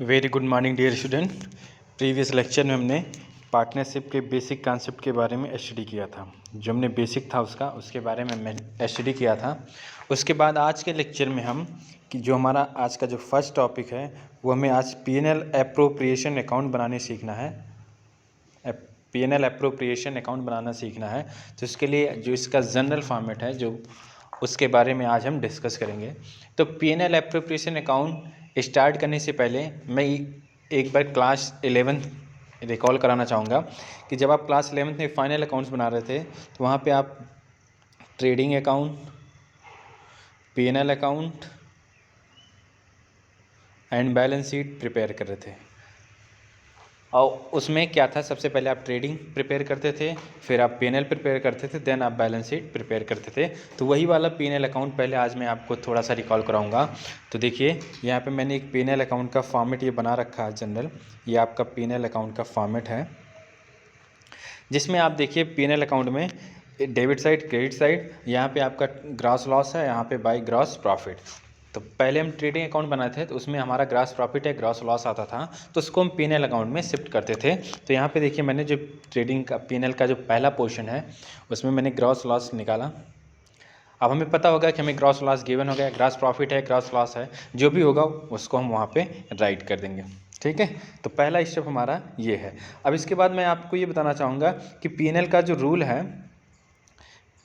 Very good morning dear student. Previous lecture में हमने partnership के बेसिक कॉन्सेप्ट के बारे में स्टडी किया था। जो हमने बेसिक था उसके बारे में मैं स्टडी किया था। उसके बाद आज के लेक्चर में हम कि जो हमारा आज का जो फर्स्ट टॉपिक है वो हमें आज P&L एप्रोप्रिएशन अकाउंट बनाने सीखना है। P&L एप्रोप्रिएशन अकाउंट बनाना सीखना है। तो इसके लिए जो इसका जनरल फॉर्मेट है जो उसके बारे में आज हम डिस्कस करेंगे। तो P&L एप्रोप्रिएशन अकाउंट स्टार्ट करने से पहले मैं एक बार क्लास 11 रिकॉल कराना चाहूँगा कि जब आप क्लास 11 में फाइनल अकाउंट्स बना रहे थे तो वहाँ पे आप trading account, P&L account and balance sheet prepare कर रहे थे। और उसमें क्या था, सबसे पहले आप ट्रेडिंग प्रिपेयर करते थे, फिर आप P&L प्रिपेयर करते थे, देन आप बैलेंस शीट प्रिपेयर करते थे। तो वही वाला P&L अकाउंट पहले आज मैं आपको थोड़ा सा रिकॉल कराऊंगा। तो देखिए यहाँ पे मैंने एक P&L अकाउंट का फॉर्मेट ये बना रखा है जनरल। ये आपका P&L अकाउंट का फॉर्मेट है जिसमें आप देखिए P&L अकाउंट में डेबिट साइड, क्रेडिट साइड, यहाँ पे आपका ग्रॉस लॉस है, यहाँ पे बाय ग्रॉस प्रॉफिट। तो पहले हम ट्रेडिंग अकाउंट बनाए थे तो उसमें हमारा ग्रॉस प्रॉफिट है, ग्रॉस लॉस आता था, तो उसको हम P&L अकाउंट में शिफ्ट करते थे। तो यहाँ पे देखिए मैंने जो ट्रेडिंग का P&L का जो पहला पोर्शन है उसमें मैंने ग्रॉस लॉस निकाला। अब हमें पता होगा कि हमें ग्रॉस लॉस गिवन हो गया, ग्रॉस प्रॉफिट है, ग्रॉस लॉस है, जो भी होगा उसको हम वहाँ पे राइट कर देंगे। ठीक है, तो पहला स्टेप हमारा ये है। अब इसके बाद मैं आपको ये बताना चाहूँगा कि P&L का जो रूल है,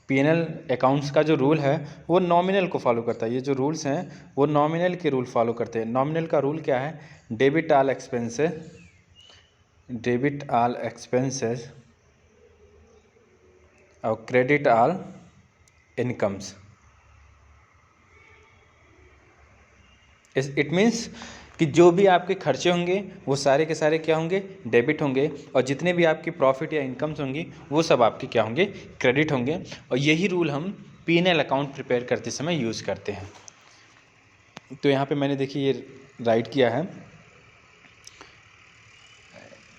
P&L अकाउंट्स का जो रूल है वो नॉमिनल को फॉलो करता है। ये जो रूल्स हैं वो नॉमिनल के रूल फॉलो करते हैं। नॉमिनल का रूल क्या है? डेबिट ऑल एक्सपेंसेस और credit all incomes. It means कि जो भी आपके खर्चे होंगे वो सारे के सारे क्या होंगे? डेबिट होंगे, और जितने भी आपकी प्रॉफिट या इनकम्स होंगी वो सब आपके क्या होंगे? क्रेडिट होंगे। और यही रूल हम P&L अकाउंट प्रिपेयर करते समय यूज़ करते हैं। तो यहाँ पे मैंने देखिए ये राइट किया है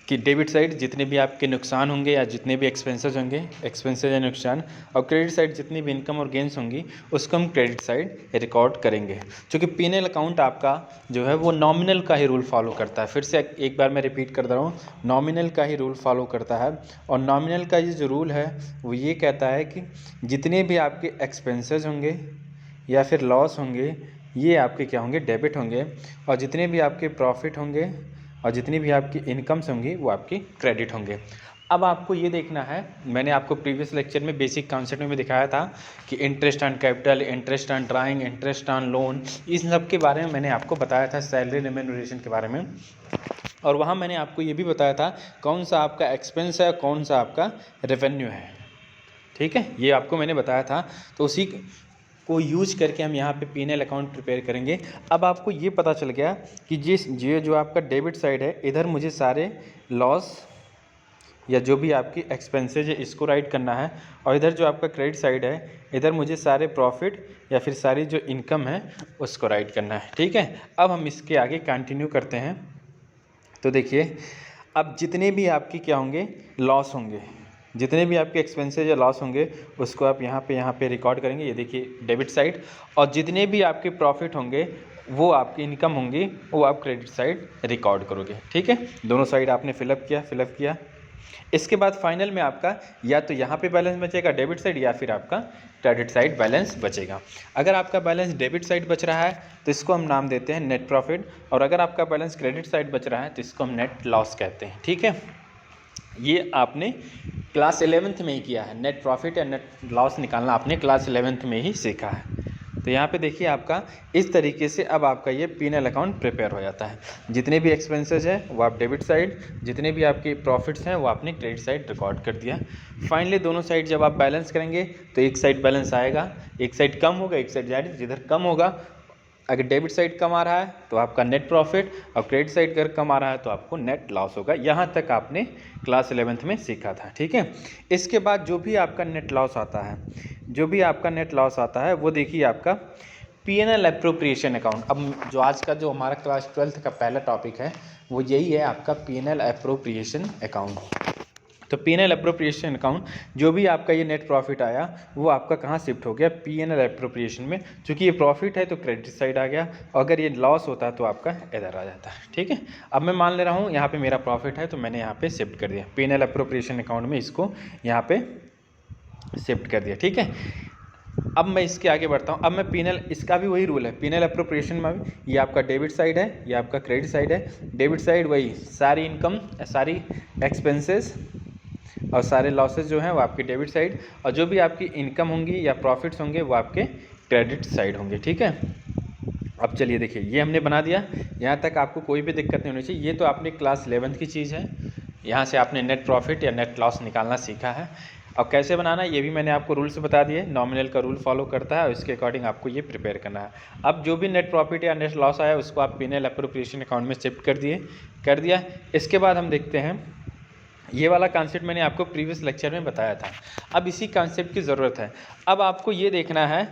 कि डेबिट साइड जितने भी आपके नुकसान होंगे या जितने भी एक्सपेंसेस होंगे, एक्सपेंसेस या नुकसान, और क्रेडिट साइड जितनी भी इनकम और गेंस होंगी उसको हम क्रेडिट साइड रिकॉर्ड करेंगे। क्योंकि P&L अकाउंट आपका जो है वो नॉमिनल का ही रूल फॉलो करता है। फिर से एक बार मैं रिपीट कर दे रहा हूँ, नॉमिनल का ही रूल फॉलो करता है। और नॉमिनल का ये जो रूल है वो ये कहता है कि जितने भी आपके एक्सपेंसेस होंगे या फिर लॉस होंगे ये आपके क्या होंगे? डेबिट होंगे, और जितने भी आपके प्रॉफिट होंगे और जितनी भी आपकी इनकम्स होंगी वो आपकी क्रेडिट होंगे। अब आपको ये देखना है, मैंने आपको प्रीवियस लेक्चर में बेसिक कॉन्सेप्ट में दिखाया था कि interest on capital, interest on drawing, interest on loan, इस सब के बारे में मैंने आपको बताया था, सैलरी रिम्यूनरेशन के बारे में। और वहाँ मैंने आपको ये भी बताया था कौन सा आपका एक्सपेंस है, कौन सा आपका रेवेन्यू है। ठीक है, ये आपको मैंने बताया था। तो उसी को यूज करके हम यहाँ पे P&L अकाउंट प्रिपेयर करेंगे। अब आपको ये पता चल गया कि ये जो आपका डेबिट साइड है इधर मुझे सारे लॉस या जो भी आपकी एक्सपेंसेज है इसको राइट करना है, और इधर जो आपका क्रेडिट साइड है इधर मुझे सारे प्रॉफिट या फिर सारी जो इनकम है उसको राइट करना है। ठीक है, अब हम इसके आगे कंटिन्यू करते हैं। तो देखिए अब जितने भी आपकी क्या होंगे? लॉस होंगे, जितने भी आपके एक्सपेंसेस या लॉस होंगे उसको आप यहाँ पे रिकॉर्ड करेंगे। ये देखिए डेबिट साइड, और जितने भी आपके प्रॉफिट होंगे वो आपकी इनकम होंगी वो आप क्रेडिट साइड रिकॉर्ड करोगे। ठीक है, दोनों साइड आपने फिलअप किया। इसके बाद फाइनल में आपका या तो यहाँ पे बैलेंस बचेगा डेबिट साइड या फिर आपका क्रेडिट साइड बैलेंस बचेगा। अगर आपका बैलेंस डेबिट साइड बच रहा है तो इसको हम नाम देते हैं नेट प्रॉफिट, और अगर आपका बैलेंस क्रेडिट साइड बच रहा है तो इसको हम नेट लॉस कहते हैं। ठीक है, ये आपने क्लास 11th में ही किया है। नेट प्रॉफिट या नेट लॉस निकालना आपने क्लास 11th में ही सीखा है। तो यहाँ पे देखिए आपका इस तरीके से अब आपका ये P&L अकाउंट प्रिपेयर हो जाता है। जितने भी एक्सपेंसेस हैं वो आप डेबिट साइड, जितने भी आपके प्रॉफिट्स हैं वो आपने क्रेडिट साइड रिकॉर्ड कर दिया। फाइनली दोनों साइड जब आप बैलेंस करेंगे तो एक साइड बैलेंस आएगा, एक साइड कम होगा, एक साइड ज़्यादा। जिधर कम होगा, अगर डेबिट साइड कम आ रहा है तो आपका नेट प्रॉफिट, और क्रेडिट साइड अगर कम आ रहा है तो आपको नेट लॉस होगा। यहाँ तक आपने क्लास 11th में सीखा था। ठीक है, इसके बाद जो भी आपका नेट लॉस आता है वो देखिए आपका P&L एप्रोप्रिएशन अकाउंट। अब जो आज का जो हमारा क्लास 12th का पहला टॉपिक है वो यही है आपका P&L एप्रोप्रिएशन अकाउंट। तो P&L अप्रोप्रिएशन अकाउंट जो भी आपका ये नेट प्रॉफिट आया वो आपका कहाँ शिफ्ट हो गया, P&L अप्रोप्रिएशन में। चूँकि ये प्रॉफिट है तो क्रेडिट साइड आ गया, अगर ये लॉस होता तो आपका इधर आ जाता है। ठीक है, अब मैं मान ले रहा हूँ यहाँ पे मेरा प्रॉफिट है तो मैंने यहाँ पे शिफ्ट कर दिया P&L अप्रोप्रिएशन अकाउंट में, इसको यहाँ पे शिफ्ट कर दिया। ठीक है, अब मैं इसके आगे बढ़ता हूँ। अब मैं P&L, इसका भी वही रूल है, P&L अप्रोप्रिएशन में भी ये आपका डेबिट साइड है, ये आपका क्रेडिट साइड है। डेबिट साइड वही सारी इनकम, सारी एक्सपेंसेस और सारे लॉसेस जो हैं वो आपकी डेबिट साइड, और जो भी आपकी इनकम होंगी या प्रॉफिट्स होंगे वो आपके क्रेडिट साइड होंगे। ठीक है, अब चलिए देखिए ये हमने बना दिया, यहाँ तक आपको कोई भी दिक्कत नहीं होनी चाहिए। ये तो आपने क्लास 11th की चीज़ है, यहाँ से आपने नेट प्रॉफिट या नेट लॉस निकालना सीखा है। अब कैसे बनाना है ये भी मैंने आपको रूल्स बता दिए, नॉमिनल का रूल फॉलो करता है और इसके अकॉर्डिंग आपको ये प्रिपेयर करना है। अब जो भी नेट प्रॉफिट या नेट लॉस आया उसको आप P&L अप्रोप्रिएशन अकाउंट में शिफ्ट कर दिया। इसके बाद हम देखते हैं, ये वाला कॉन्सेप्ट मैंने आपको प्रीवियस लेक्चर में बताया था, अब इसी कॉन्सेप्ट की ज़रूरत है। अब आपको ये देखना है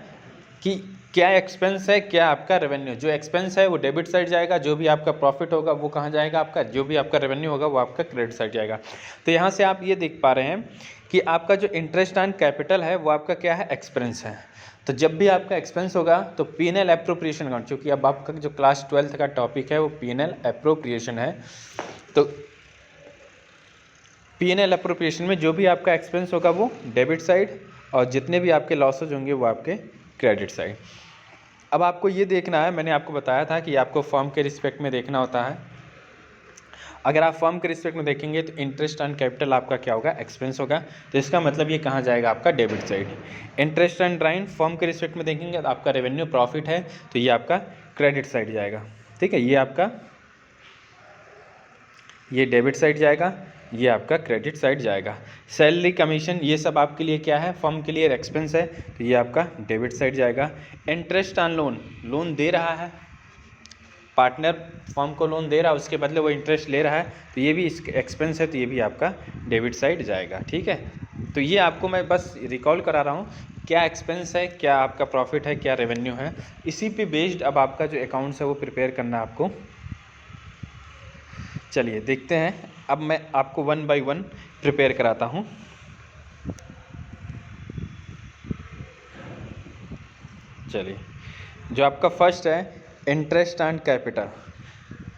कि क्या एक्सपेंस है, क्या आपका रेवेन्यू। जो एक्सपेंस है वो डेबिट साइड जाएगा, जो भी आपका प्रॉफिट होगा वो कहाँ जाएगा आपका, जो भी आपका रेवेन्यू होगा वो आपका क्रेडिट साइड जाएगा। तो यहाँ से आप ये देख पा रहे हैं कि आपका जो इंटरेस्ट ऑन कैपिटल है वो आपका क्या है, एक्सपेंस है। तो जब भी आपका एक्सपेंस होगा तो P&L अप्रोप्रिएशन अकाउंट, चूँकि अब आपका जो क्लास 12th का टॉपिक है वो P&L अप्रोप्रिएशन है, तो P&L अप्रोप्रिएशन में जो भी आपका एक्सपेंस होगा वो डेबिट साइड, और जितने भी आपके लॉसेज होंगे वो आपके क्रेडिट साइड। अब आपको ये देखना है, मैंने आपको बताया था कि आपको फर्म के रिस्पेक्ट में देखना होता है। अगर आप फर्म के रिस्पेक्ट में देखेंगे तो इंटरेस्ट ऑन कैपिटल आपका क्या होगा, एक्सपेंस होगा, तो इसका मतलब ये कहाँ जाएगा आपका debit side. Interest on drawing firm के रिस्पेक्ट में देखेंगे तो आपका रेवेन्यू प्रॉफिट है तो ये आपका क्रेडिट साइड जाएगा। ठीक है, ये आपका ये डेबिट साइड जाएगा, ये आपका क्रेडिट साइड जाएगा। सैलरी कमीशन ये सब आपके लिए क्या है, फर्म के लिए एक्सपेंस है तो ये आपका डेबिट साइड जाएगा। इंटरेस्ट ऑन लोन, लोन दे रहा है पार्टनर, फर्म को लोन दे रहा है, उसके बदले वो इंटरेस्ट ले रहा है तो ये भी इसका एक्सपेंस है तो ये भी आपका डेबिट साइड जाएगा। ठीक है, तो ये आपको मैं बस रिकॉल करा रहा हूँ क्या एक्सपेंस है, क्या आपका प्रॉफिट है, क्या रेवेन्यू है, इसी पे बेस्ड अब आपका जो अकाउंट्स है वो प्रिपेयर करना आपको। चलिए देखते हैं, अब मैं आपको 1 by 1 प्रिपेयर कराता हूँ। चलिए, जो आपका फर्स्ट है इंटरेस्ट ऑन कैपिटल।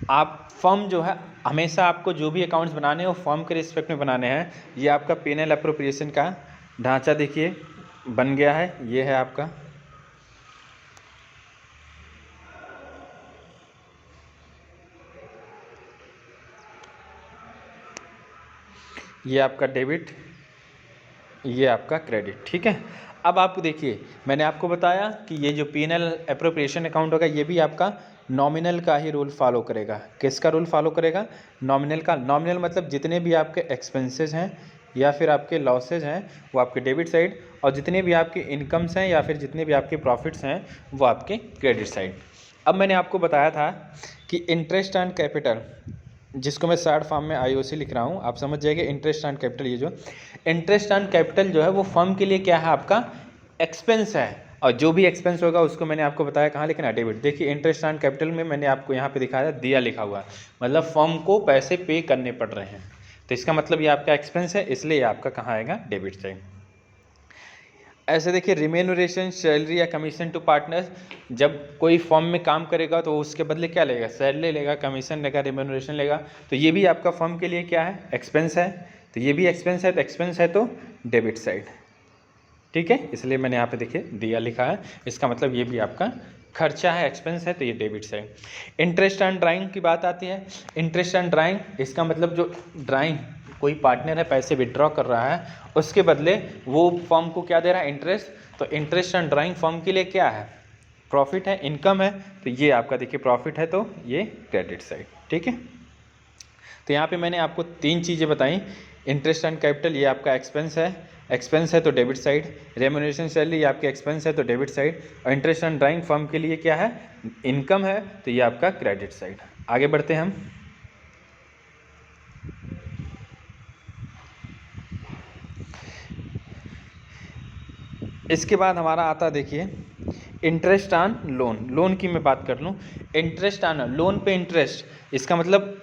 आप फर्म जो है हमेशा आपको जो भी अकाउंट्स बनाने हैं वो फर्म के रिस्पेक्ट में बनाने हैं। ये आपका P&L अप्रोप्रिएशन का ढांचा देखिए बन गया है, ये है आपका, ये आपका डेबिट, ये आपका क्रेडिट। ठीक है, अब आप देखिए मैंने आपको बताया कि ये जो P&L अप्रोप्रिएशन अकाउंट होगा ये भी आपका नॉमिनल का ही रूल फॉलो करेगा। किसका रूल फॉलो करेगा, नॉमिनल का। नॉमिनल मतलब जितने भी आपके एक्सपेंसेस हैं या फिर आपके लॉसेज हैं वो आपके डेबिट साइड, और जितने भी आपके इनकम्स हैं या फिर जितने भी आपके प्रॉफिट्स हैं वो आपके क्रेडिट साइड। अब मैंने आपको बताया था कि इंटरेस्ट ऑन कैपिटल, जिसको मैं शॉर्ट फॉर्म में IOC लिख रहा हूँ, आप समझ जाइए इंटरेस्ट ऑन कैपिटल। ये जो इंटरेस्ट ऑन कैपिटल जो है वो फर्म के लिए क्या है, आपका एक्सपेंस है, और जो भी एक्सपेंस होगा उसको मैंने आपको बताया कहाँ लिखना है, डेबिट। देखिए इंटरेस्ट ऑन कैपिटल में मैंने आपको यहाँ पे दिखाया दिया लिखा हुआ है, मतलब फर्म को पैसे पे करने पड़ रहे हैं, तो इसका मतलब ये आपका एक्सपेंस है, इसलिए आपका कहाँ आएगा, डेबिट साइड। ऐसे देखिए रिम्यूनरेशन, सैलरी या कमीशन टू पार्टनर्स, जब कोई फर्म में काम करेगा तो उसके बदले क्या लेगा, सैलरी लेगा, कमीशन लेगा, रिम्यूनरेशन लेगा, तो ये भी आपका फर्म के लिए क्या है, एक्सपेंस है, तो ये भी एक्सपेंस है, तो एक्सपेंस है तो डेबिट साइड। ठीक है, इसलिए मैंने यहाँ पे देखिए दिया लिखा है, इसका मतलब ये भी आपका खर्चा है, एक्सपेंस है, तो ये debit side. Interest on drawing की बात आती है, इंटरेस्ट ऑन ड्राइंग इसका मतलब जो ड्राइंग कोई पार्टनर है पैसे विड्रॉ कर रहा है उसके बदले वो फर्म को क्या दे रहा है, इंटरेस्ट, तो इंटरेस्ट ऑन ड्राइंग फर्म के लिए क्या है, प्रॉफिट है, इनकम है, तो ये आपका देखिए प्रॉफिट है तो ये क्रेडिट साइड। ठीक है, तो यहाँ पे मैंने आपको 3 चीज़ें बताई। इंटरेस्ट ऑन कैपिटल ये आपका एक्सपेंस है तो डेबिट साइड, रेम्यूनरेशन सैलरी ये आपके एक्सपेंस है तो डेबिट साइड, और इंटरेस्ट ऑन ड्राइंग फर्म के लिए क्या है, इनकम है, तो ये आपका क्रेडिट साइड। आगे बढ़ते हैं हम। इसके बाद हमारा आता देखिए इंटरेस्ट ऑन लोन। लोन की मैं बात कर लूँ, इंटरेस्ट ऑन लोन पे इंटरेस्ट, इसका मतलब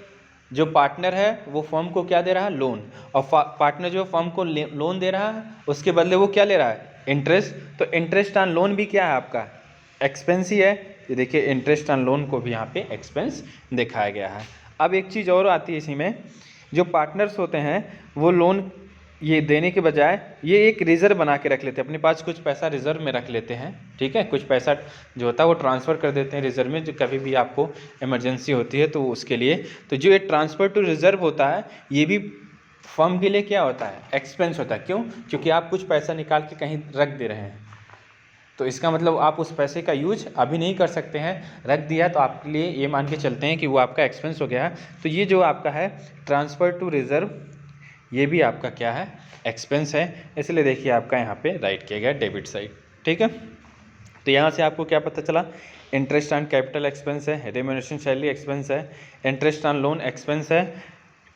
जो पार्टनर है वो फर्म को क्या दे रहा है, लोन, और पार्टनर जो फर्म को लोन दे रहा है उसके बदले वो क्या ले रहा है, इंटरेस्ट। तो इंटरेस्ट ऑन लोन भी क्या है आपका, एक्सपेंस ही है। ये देखिए इंटरेस्ट ऑन लोन को भी यहाँ पे एक्सपेंस दिखाया गया है। अब एक चीज़ और आती है इसी में, जो पार्टनर्स होते हैं वो लोन ये देने के बजाय ये एक रिज़र्व बना के रख लेते हैं, अपने पास कुछ पैसा रिज़र्व में रख लेते हैं, ठीक है। कुछ पैसा जो होता है वो ट्रांसफ़र कर देते हैं रिज़र्व में, जो कभी भी आपको इमरजेंसी होती है तो उसके लिए। तो जो ये ट्रांसफ़र टू रिज़र्व होता है ये भी फर्म के लिए क्या होता है, एक्सपेंस होता है। क्यों? क्योंकि आप कुछ पैसा निकाल के कहीं रख दे रहे हैं, तो इसका मतलब आप उस पैसे का यूज अभी नहीं कर सकते हैं, रख दिया तो आपके लिए ये मान के चलते हैं कि वो आपका एक्सपेंस हो गया है। तो ये जो आपका है ट्रांसफ़र टू रिज़र्व, ये भी आपका क्या है, एक्सपेंस है। इसलिए देखिए आपका यहाँ पे राइट किया गया डेबिट साइड, ठीक है। तो यहाँ से आपको क्या पता चला, इंटरेस्ट ऑन कैपिटल एक्सपेंस है, रेम्यूनरेशन सैलरी एक्सपेंस है, इंटरेस्ट ऑन लोन एक्सपेंस है,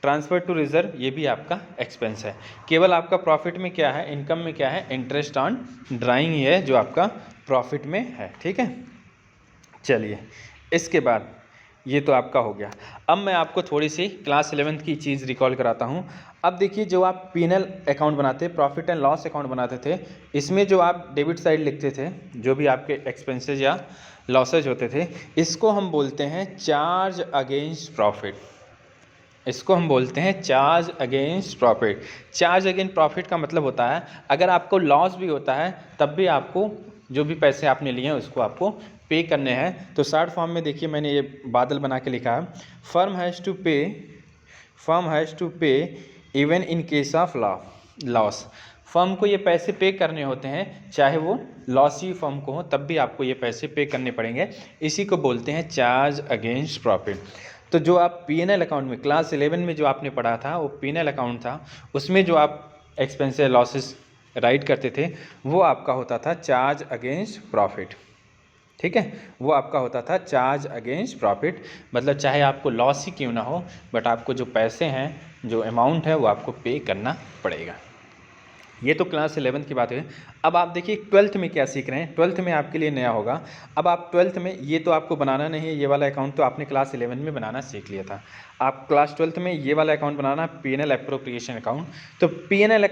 ट्रांसफ़र टू रिज़र्व ये भी आपका एक्सपेंस है। केवल आपका प्रॉफिट में क्या है, इनकम में क्या है, इंटरेस्ट ऑन ड्राइंग ही है जो आपका प्रॉफिट में है, ठीक है। चलिए इसके बाद ये तो आपका हो गया। अब मैं आपको थोड़ी सी क्लास 11th की चीज़ रिकॉल कराता हूँ। अब देखिए जो आप P&L अकाउंट बनाते, प्रॉफिट एंड लॉस अकाउंट बनाते थे, इसमें जो आप डेबिट साइड लिखते थे, जो भी आपके एक्सपेंसेस या लॉसेज होते थे, इसको हम बोलते हैं चार्ज अगेंस्ट प्रॉफिट। इसको हम बोलते हैं charge against profit. Charge against profit का मतलब होता है अगर आपको लॉस भी होता है तब भी आपको जो भी पैसे आपने लिए हैं उसको आपको पे करने हैं। तो शॉर्ट फॉर्म में देखिए मैंने ये बादल बना के लिखा है, फर्म हैज़ टू पे even in case of loss. Firm को ये पैसे पे करने होते हैं, चाहे वो लॉस ही फर्म को हो तब भी आपको ये पैसे पे करने पड़ेंगे। इसी को बोलते हैं चार्ज अगेंस्ट प्रॉफिट। तो जो आप P&L अकाउंट में क्लास 11 में जो आपने पढ़ा था वो P&L अकाउंट था, उसमें जो आप एक्सपेंसेस लॉसेस राइट करते थे वो आपका होता था चार्ज अगेंस्ट प्रॉफिट, ठीक है। वो आपका होता था चार्ज अगेंस्ट प्रॉफिट। मतलब चाहे आपको लॉस ही क्यों ना हो बट आपको जो पैसे हैं, जो अमाउंट है वो आपको पे करना पड़ेगा। ये तो क्लास 11 की बात है। अब आप देखिए 12th में क्या सीख रहे हैं, 12th में आपके लिए नया होगा। अब आप 12th में ये तो आपको बनाना नहीं है, ये वाला अकाउंट तो आपने क्लास 11 में बनाना सीख लिया था। आप क्लास 12th में ये वाला अकाउंट बनाना, P&L एप्रोप्रिएशन अकाउंट। तो P&L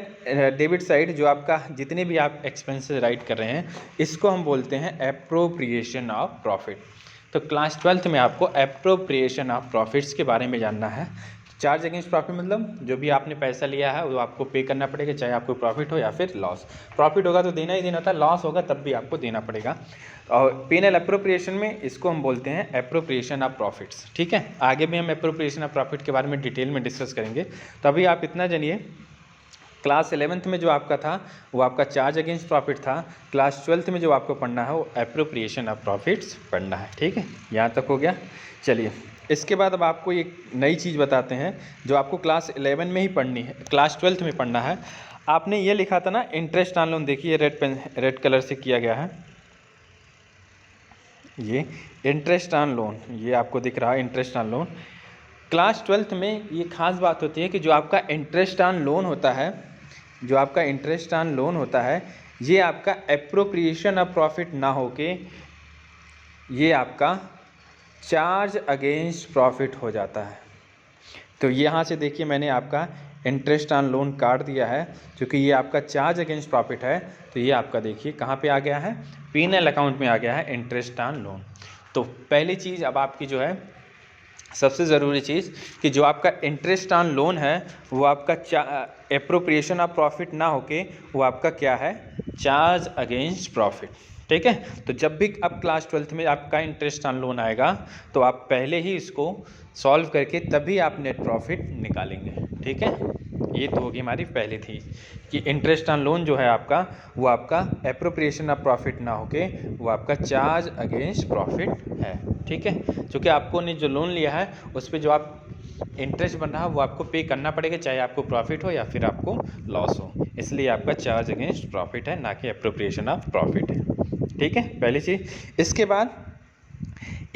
डेबिट साइड जो आपका जितने भी आप एक्सपेंसेस राइट कर रहे हैं इसको हम बोलते हैं एप्रोप्रिएशन ऑफ प्रॉफिट। तो क्लास 12th में आपको एप्रोप्रिएशन ऑफ प्रॉफिट्स के बारे में जानना है। चार्ज अगेंस्ट प्रॉफिट मतलब जो भी आपने पैसा लिया है वो आपको पे करना पड़ेगा, चाहे आपको प्रॉफिट हो या फिर लॉस। प्रॉफिट होगा तो देना ही देना होता है, लॉस होगा तब भी आपको देना पड़ेगा। और P&L एप्रोप्रिएशन में इसको हम बोलते हैं एप्रोप्रिएशन ऑफ प्रॉफिट्स, ठीक है। आगे भी हम एप्रोप्रिएशन ऑफ प्रॉफिट के बारे में डिटेल में डिस्कस करेंगे। तो अभी आप इतना जानिए, क्लास 11th में जो आपका था वो आपका चार्ज अगेंस्ट प्रॉफिट था, क्लास 12th में जो आपको पढ़ना है वो एप्रोप्रिएशन ऑफ प्रॉफिट्स पढ़ना है, ठीक है। यहाँ तक हो गया। चलिए इसके बाद अब आपको एक नई चीज़ बताते हैं जो आपको क्लास 11 में ही पढ़नी है, क्लास 12th में पढ़ना है। आपने ये लिखा था ना इंटरेस्ट ऑन लोन, देखिए रेड कलर से किया गया है, ये इंटरेस्ट ऑन लोन, ये आपको दिख रहा है interest on loan. Class 12th में ये खास बात होती है कि जो आपका इंटरेस्ट ऑन लोन होता है, जो आपका इंटरेस्ट ऑन लोन होता है, ये आपका एप्रोप्रिएशन ऑफ प्रॉफिट ना होके ये आपका चार्ज अगेंस्ट प्रॉफिट हो जाता है। तो यहाँ से देखिए मैंने आपका इंटरेस्ट ऑन लोन काट दिया है, क्योंकि ये आपका चार्ज अगेंस्ट प्रॉफिट है। तो ये आपका देखिए कहाँ पे आ गया है, P&L अकाउंट में आ गया है इंटरेस्ट ऑन लोन। तो पहली चीज़ अब आपकी जो है सबसे ज़रूरी चीज़ कि जो आपका इंटरेस्ट ऑन लोन है वो आपका एप्रोप्रिएशन ऑफ प्रॉफिट ना होके वो आपका क्या है, चार्ज अगेंस्ट प्रॉफिट, ठीक है। तो जब भी अब क्लास 12th में आपका इंटरेस्ट ऑन लोन आएगा तो आप पहले ही इसको सॉल्व करके तभी आप नेट प्रॉफिट निकालेंगे, ठीक है। ये तो होगी हमारी पहली थी कि इंटरेस्ट ऑन लोन जो है आपका वो आपका एप्रोप्रिएशन ऑफ प्रॉफिट ना होके वो आपका चार्ज अगेंस्ट प्रॉफिट है, ठीक है। क्योंकि आपको ने जो लोन लिया है उस पर जो आप इंटरेस्ट बन रहा है वो आपको पे करना पड़ेगा, चाहे आपको प्रॉफिट हो या फिर आपको लॉस हो। इसलिए आपका चार्ज अगेंस्ट प्रॉफिट है, ना कि एप्रोप्रिएशन ऑफ प्रॉफिट है, ठीक है, पहली चीज़। इसके बाद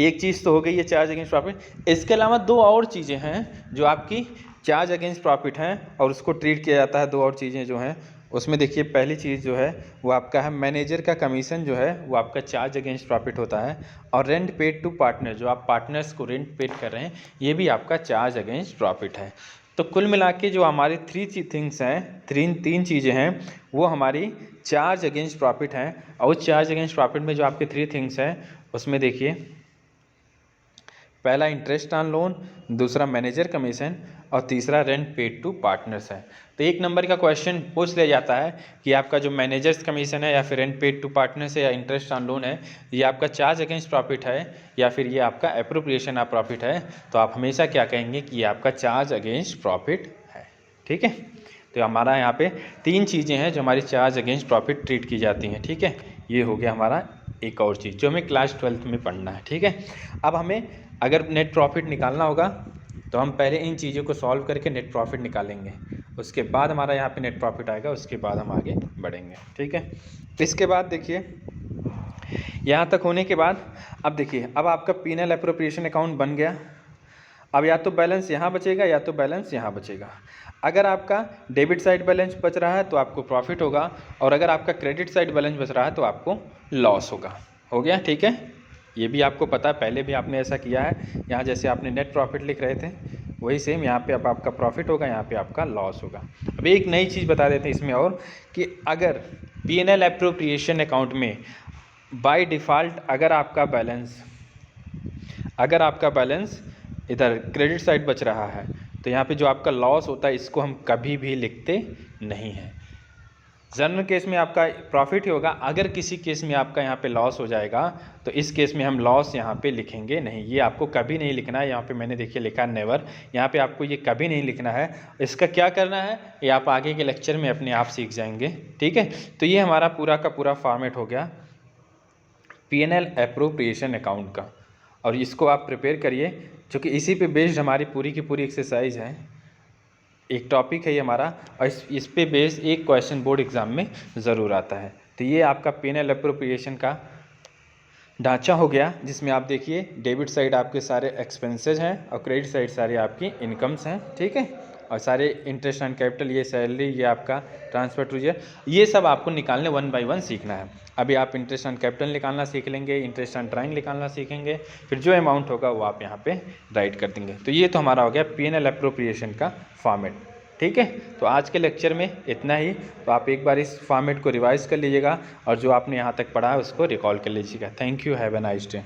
एक चीज़ तो हो गई है चार्ज अगेंस्ट प्रॉफिट। इसके अलावा दो और चीज़ें हैं जो आपकी चार्ज अगेंस्ट प्रॉफिट हैं और उसको ट्रीट किया जाता है। दो और चीज़ें जो हैं उसमें देखिए पहली चीज़ जो है वो आपका है मैनेजर का कमीशन जो है वो आपका चार्ज अगेंस्ट प्रॉफिट होता है, और रेंट पेड टू पार्टनर, जो आप पार्टनर्स को रेंट पेड कर रहे हैं, ये भी आपका चार्ज अगेंस्ट प्रॉफिट है। तो कुल मिला के जो हमारी थिंग्स हैं, तीन चीज़ें हैं, वो हमारी चार्ज अगेंस्ट प्रॉफिट हैं। और उस चार्ज अगेंस्ट प्रॉफिट में जो आपके 3 थिंग्स हैं उसमें देखिए पहला इंटरेस्ट ऑन लोन, दूसरा मैनेजर कमीशन, और तीसरा रेंट पेड टू पार्टनर्स है। तो 1 नंबर का क्वेश्चन पूछ लिया जाता है कि आपका जो मैनेजर्स कमीशन है या फिर रेंट पेड टू पार्टनर्स है या इंटरेस्ट ऑन लोन है, ये आपका चार्ज अगेंस्ट प्रॉफिट है या फिर ये आपका एप्रोप्रिएशन ऑफ प्रॉफिट है, तो आप हमेशा क्या कहेंगे कि ये आपका चार्ज अगेंस्ट प्रॉफिट है। ठीक है, तो हमारा यहाँ पे 3 चीज़ें हैं जो हमारी चार्ज अगेंस्ट प्रॉफिट ट्रीट की जाती हैं। ठीक है, ये हो गया हमारा एक और चीज़ जो हमें क्लास 12th में पढ़ना है। ठीक है, अब हमें अगर नेट प्रॉफिट निकालना होगा तो हम पहले इन चीज़ों को सॉल्व करके नेट प्रॉफिट निकालेंगे, उसके बाद हमारा यहाँ पे नेट प्रॉफिट आएगा, उसके बाद हम आगे बढ़ेंगे। ठीक है, तो इसके बाद देखिए यहाँ तक होने के बाद अब देखिए अब आपका P&L एप्रोप्रिएशन अकाउंट बन गया। अब या तो बैलेंस यहाँ बचेगा या तो बैलेंस यहाँ बचेगा। अगर आपका डेबिट साइड बैलेंस बच रहा है तो आपको प्रॉफिट होगा, और अगर आपका क्रेडिट साइड बैलेंस बच रहा है तो आपको लॉस होगा। हो गया, ठीक है, ये भी आपको पता है, पहले भी आपने ऐसा किया है। यहाँ जैसे आपने नेट प्रॉफिट लिख रहे थे वही सेम यहाँ पे अब आपका प्रॉफिट होगा, यहाँ पे आपका लॉस होगा। अब एक नई चीज़ बता देते हैं इसमें और कि अगर P&L एप्रोप्रिएशन अकाउंट में बाय डिफ़ॉल्ट अगर आपका बैलेंस इधर क्रेडिट साइड बच रहा है तो यहाँ पे जो आपका लॉस होता है इसको हम कभी भी लिखते नहीं हैं। जनरल केस में आपका प्रॉफिट ही होगा, अगर किसी केस में आपका यहाँ पे लॉस हो जाएगा तो इस केस में हम लॉस यहाँ पे लिखेंगे नहीं। ये आपको कभी नहीं लिखना है, यहाँ पे मैंने देखिए लिखा नेवर, यहाँ पे आपको ये कभी नहीं लिखना है। इसका क्या करना है ये आप आगे के लेक्चर में अपने आप सीख जाएंगे। ठीक है, तो ये हमारा पूरा का पूरा फॉर्मेट हो गया P&L एप्रोप्रिएशन अकाउंट का, और इसको आप प्रिपेयर करिए क्योंकि इसी पे बेस्ड हमारी पूरी की पूरी एक्सरसाइज है। एक टॉपिक है ये हमारा, और इस पे बेस एक क्वेश्चन बोर्ड एग्ज़ाम में ज़रूर आता है। तो ये आपका P&L एप्रोप्रिएशन का ढांचा हो गया, जिसमें आप देखिए डेबिट साइड आपके सारे एक्सपेंसेस हैं और क्रेडिट साइड सारे आपकी इनकम्स हैं। ठीक है, और सारे इंटरेस्ट ऑन कैपिटल, ये सैलरी, ये आपका ट्रांसफर टू ये सब आपको निकालने 1 बाय 1 सीखना है। अभी आप इंटरेस्ट ऑन कैपिटल निकालना सीख लेंगे, इंटरेस्ट ऑन ड्राइंग निकालना सीखेंगे, फिर जो अमाउंट होगा वो आप यहाँ पे राइट कर देंगे। तो ये तो हमारा हो गया P&L एप्रोप्रिएशन का फॉर्मेट। ठीक है, तो आज के लेक्चर में इतना ही। तो आप एक बार इस फॉर्मेट को रिवाइज कर लीजिएगा और जो आपने यहाँ तक पढ़ा है उसको रिकॉल कर लीजिएगा। Thank you, have a nice day.